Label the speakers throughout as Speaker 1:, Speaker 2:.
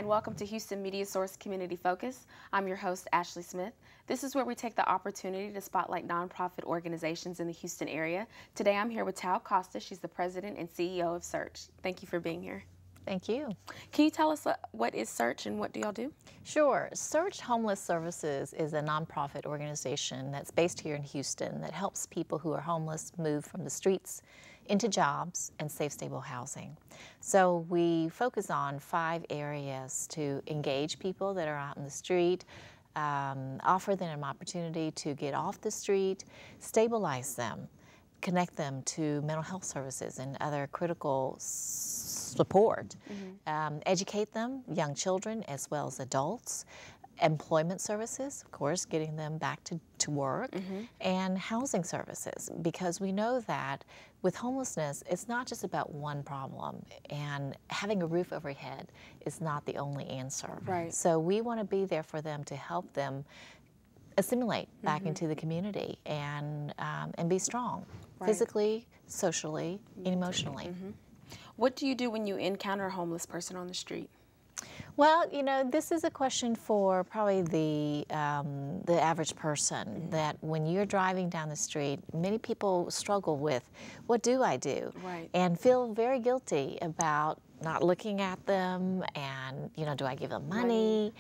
Speaker 1: and welcome to Houston MediaSource Community Focus. I'm your host, Ashley Smith. This is where we take the opportunity to spotlight nonprofit organizations in the Houston area. Today I'm here with Thao Costis. She's the president and CEO of Search. Thank you for being here.
Speaker 2: Thank you.
Speaker 1: Can you tell us what is Search and what do y'all do?
Speaker 2: Sure. Search Homeless Services is a nonprofit organization that's based here in Houston that helps people who are homeless move from the streets into jobs and safe, stable housing. So we focus on 5 areas to engage people that are out in the street, offer them an opportunity to get off the street, stabilize them, connect them to mental health services and other critical support, educate them, young children as well as adults, employment services, of course, getting them back to work, and housing services, because we know that with homelessness, it's not just about one problem, and having a roof over your head is not the only answer.
Speaker 1: Right.
Speaker 2: So we want to be there for them to help them assimilate back into the community and be strong, physically, socially, and emotionally.
Speaker 1: What do you do when you encounter a homeless person on the street?
Speaker 2: Well, you know, this is a question for probably the average person, that when you're driving down the street, many people struggle with, what do I do?
Speaker 1: Right.
Speaker 2: And feel very guilty about not looking at them and, you know, do I give them money?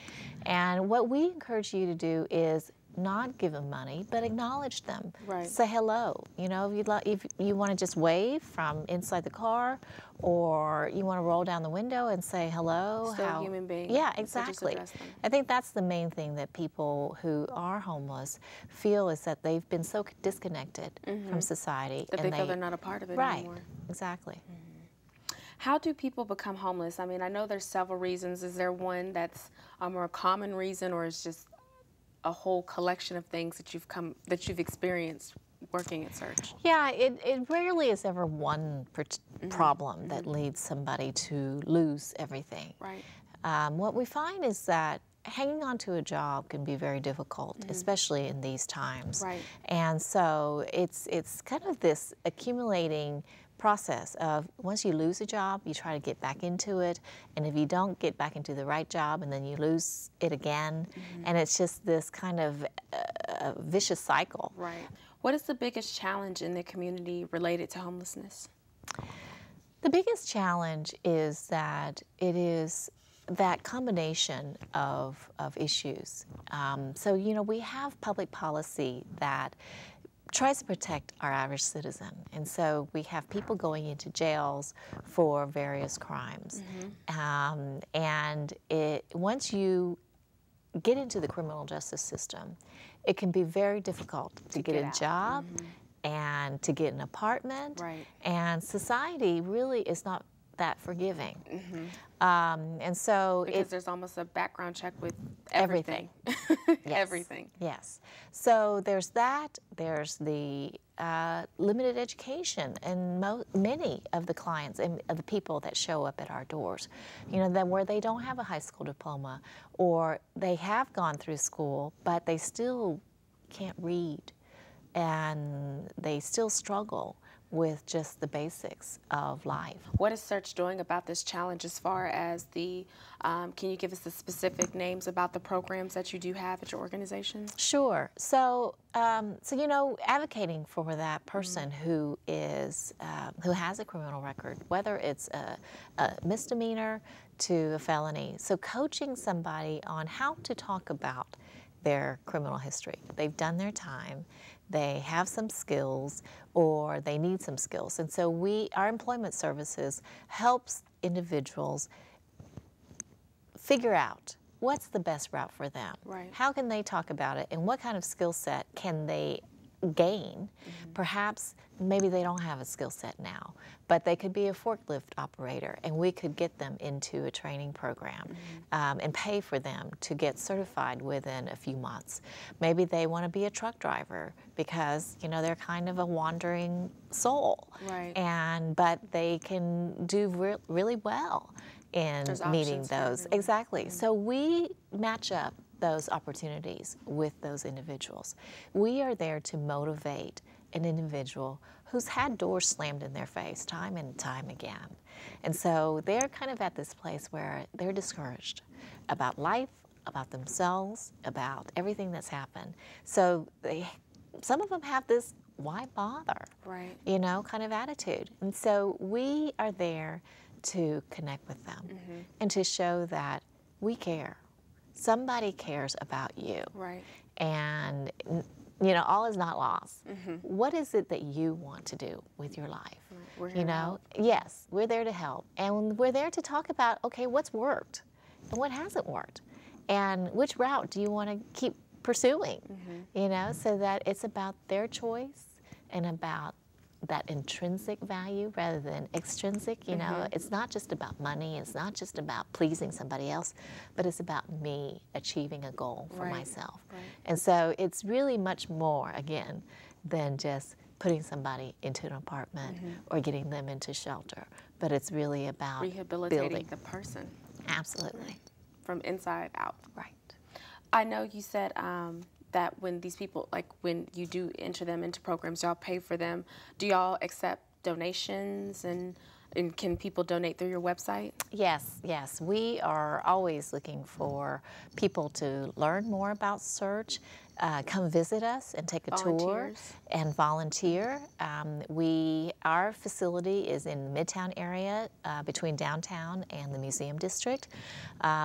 Speaker 2: And what we encourage you to do is not give them money, but acknowledge them.
Speaker 1: Right.
Speaker 2: Say hello. You know, if you want to just wave from inside the car, or you want to roll down the window and say hello.
Speaker 1: Still a human being.
Speaker 2: Yeah,
Speaker 1: So just
Speaker 2: exactly.
Speaker 1: address them.
Speaker 2: I think that's the main thing that people who are homeless feel, is that they've been so disconnected from society.
Speaker 1: That
Speaker 2: and
Speaker 1: they feel they're not a part of it
Speaker 2: right,
Speaker 1: anymore.
Speaker 2: Exactly.
Speaker 1: How do people become homeless? I mean, I know there's several reasons. Is there one that's a more common reason, or is just a whole collection of things that you've experienced working at Search?
Speaker 2: Yeah, it rarely is ever one problem that leads somebody to lose everything.
Speaker 1: Right.
Speaker 2: What we find is that hanging on to a job can be very difficult, especially in these times.
Speaker 1: Right.
Speaker 2: And so it's kind of this accumulating process of, once you lose a job, you try to get back into it, and if you don't get back into the right job, and then you lose it again, and it's just this kind of vicious cycle.
Speaker 1: Right. What is the biggest challenge in the community related to homelessness?
Speaker 2: The biggest challenge is that it is that combination of issues. So, you know, we have public policy that tries to protect our average citizen. And so we have people going into jails for various crimes. And once you get into the criminal justice system, it can be very difficult to get a job and to get an apartment.
Speaker 1: Right.
Speaker 2: And society really is not that forgiving. And so
Speaker 1: because there's almost a background check with
Speaker 2: everything.
Speaker 1: Yes. Everything.
Speaker 2: Yes. So there's that. There's the limited education, and many of the clients and of the people that show up at our doors, you know, that where they don't have a high school diploma, or they have gone through school, but they still can't read, and they still struggle with just the basics of life.
Speaker 1: What is Search doing about this challenge as far as the, can you give us the specific names about the programs that you do have at your organization?
Speaker 2: Sure. So, you know, advocating for that person who is, who has a criminal record, whether it's a misdemeanor to a felony. So coaching somebody on how to talk about their criminal history. They've done their time, they have some skills, or they need some skills. And so our employment services helps individuals figure out what's the best route for them.
Speaker 1: Right.
Speaker 2: How can they talk about it, and what kind of skill set can they gain? Perhaps maybe they don't have a skill set now, but they could be a forklift operator, and we could get them into a training program and pay for them to get certified within a few months. Maybe they want to be a truck driver because, you know, they're kind of a wandering soul.
Speaker 1: Right.
Speaker 2: But they can do really well in meeting those. Exactly. So we match up those opportunities with those individuals. We are there to motivate an individual who's had doors slammed in their face time and time again. And so they're kind of at this place where they're discouraged about life, about themselves, about everything that's happened. So some of them have this why bother,
Speaker 1: right,
Speaker 2: you know, kind of attitude. And so we are there to connect with them and to show that we care. Somebody cares about you.
Speaker 1: right,
Speaker 2: And, you know, all is not lost. What is it that you want to do with your life?
Speaker 1: We're here
Speaker 2: You
Speaker 1: to
Speaker 2: know,
Speaker 1: help.
Speaker 2: yes, we're there to help. And we're there to talk about, okay, what's worked and what hasn't worked? And which route do you want to keep pursuing? You know, so that it's about their choice and about that intrinsic value rather than extrinsic. You know, it's not just about money, it's not just about pleasing somebody else, but it's about me achieving a goal for
Speaker 1: Right,
Speaker 2: myself.
Speaker 1: right.
Speaker 2: And so it's really much more, again, than just putting somebody into an apartment or getting them into shelter, but it's really about
Speaker 1: Rehabilitating
Speaker 2: building.
Speaker 1: the person
Speaker 2: Absolutely.
Speaker 1: from inside out.
Speaker 2: Right.
Speaker 1: I know you said that when these people, like when you do enter them into programs, y'all pay for them. Do y'all accept donations and can people donate through your website?
Speaker 2: Yes, yes. We are always looking for people to learn more about Search, come visit us and take a tour
Speaker 1: Volunteers.
Speaker 2: and volunteer. Our facility is in the Midtown area between downtown and the Museum District.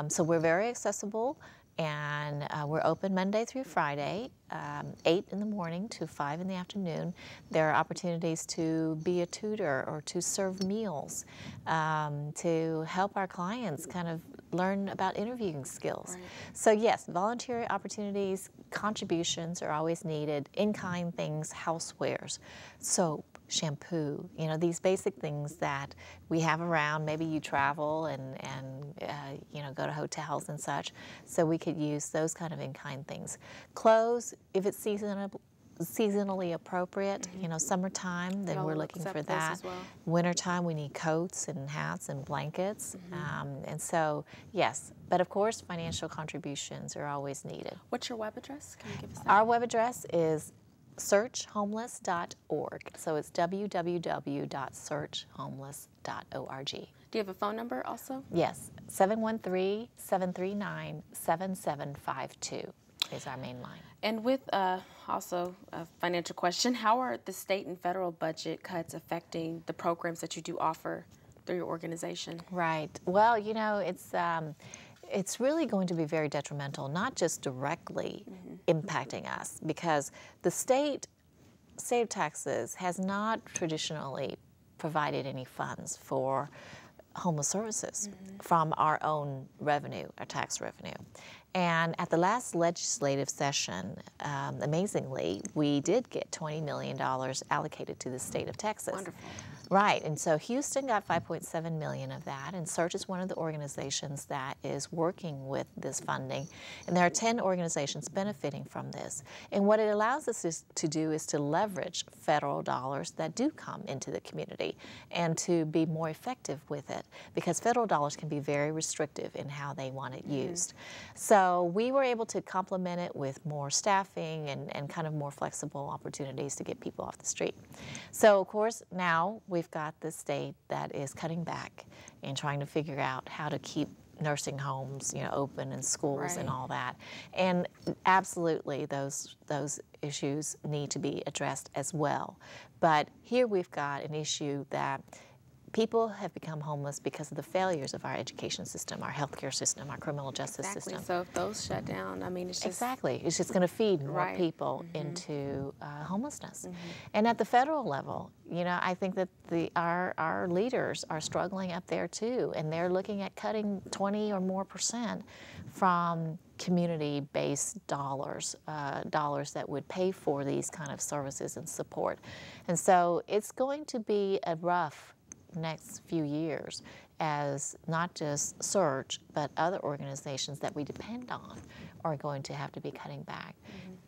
Speaker 2: So we're very accessible. And we're open Monday through Friday, 8 in the morning to 5 in the afternoon. There are opportunities to be a tutor or to serve meals, to help our clients kind of learn about interviewing skills.
Speaker 1: Right.
Speaker 2: So yes, volunteer opportunities, contributions are always needed, in-kind things, housewares, soap, shampoo, you know, these basic things that we have around. Maybe you travel and you know, go to hotels and such, so we could use those kind of in-kind things. Clothes, if it's seasonally appropriate, you know, summertime, then
Speaker 1: Y'all
Speaker 2: we're
Speaker 1: will
Speaker 2: looking for
Speaker 1: accept those
Speaker 2: that.
Speaker 1: as well?
Speaker 2: Wintertime, we need coats and hats and blankets. And so, yes, but of course, financial contributions are always needed.
Speaker 1: What's your web address? Can you give us that?
Speaker 2: Our web address is searchhomeless.org. So it's www.searchhomeless.org.
Speaker 1: Do you have a phone number also?
Speaker 2: Yes, 713-739-7752 is our main line.
Speaker 1: And with also a financial question, how are the state and federal budget cuts affecting the programs that you do offer through your organization?
Speaker 2: Right. Well, you know, it's really going to be very detrimental, not just directly impacting us, because the state of Texas has not traditionally provided any funds for homeless services from our own revenue, our tax revenue. And at the last legislative session, amazingly, we did get $20 million allocated to the state of Texas.
Speaker 1: Wonderful.
Speaker 2: Right, and so Houston got $5.7 million of that, and Search is one of the organizations that is working with this funding, and there are 10 organizations benefiting from this. And what it allows us to do is to leverage federal dollars that do come into the community and to be more effective with it, because federal dollars can be very restrictive in how they want it used. So we were able to complement it with more staffing and kind of more flexible opportunities to get people off the street. So of course now we've got the state that is cutting back and trying to figure out how to keep nursing homes, you know, open and schools and all that. And absolutely those issues need to be addressed as well. But here we've got an issue that people have become homeless because of the failures of our education system, our healthcare system, our criminal justice system.
Speaker 1: So if those shut down, I mean, it's just...
Speaker 2: Exactly. It's just going to feed more people into homelessness. And at the federal level, you know, I think that our leaders are struggling up there too, and they're looking at cutting 20 or more % from community-based dollars, dollars that would pay for these kind of services and support. And so it's going to be a rough next few years as not just Search, but other organizations that we depend on are going to have to be cutting back.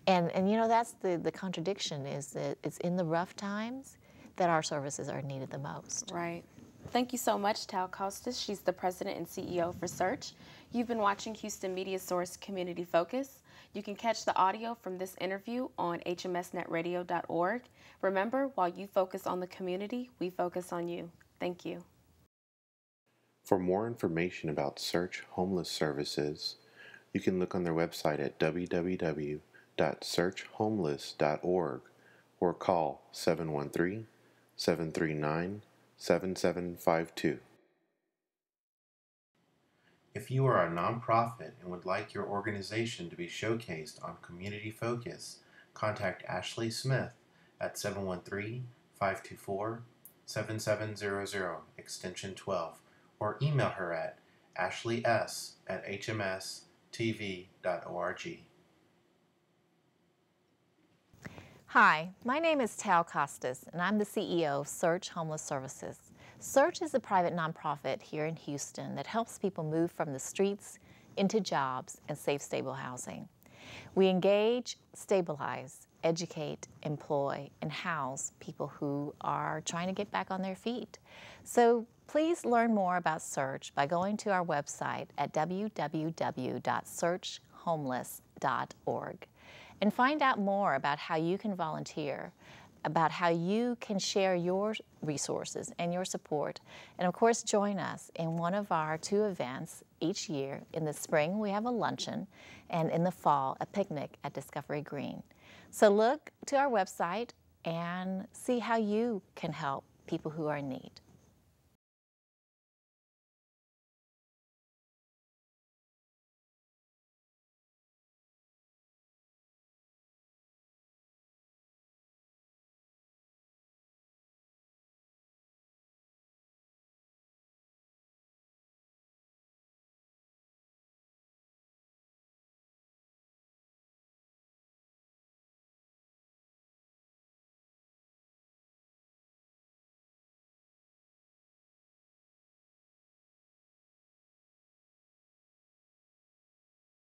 Speaker 2: And you know, that's the contradiction, is that it's in the rough times that our services are needed the most.
Speaker 1: Right. Thank you so much, Thao Costis. She's the president and CEO for Search. You've been watching Houston MediaSource Community Focus. You can catch the audio from this interview on hmsnetradio.org. Remember, while you focus on the community, we focus on you. Thank you.
Speaker 3: For more information about Search Homeless Services, you can look on their website at www.searchhomeless.org or call 713-739-7752. If you are a nonprofit and would like your organization to be showcased on Community Focus, contact Ashley Smith at 713-524-7700, extension 12, or email her at ashleys@hmstv.org.
Speaker 2: Hi, my name is Thao Costis, and I'm the CEO of Search Homeless Services. Search is a private nonprofit here in Houston that helps people move from the streets into jobs and safe, stable housing. We engage, stabilize, educate, employ, and house people who are trying to get back on their feet. So please learn more about Search by going to our website at www.searchhomeless.org and find out more about how you can volunteer, about how you can share your resources and your support, and of course join us in one of our 2 events each year. In the spring we have a luncheon, and in the fall a picnic at Discovery Green. So look to our website and see how you can help people who are in need.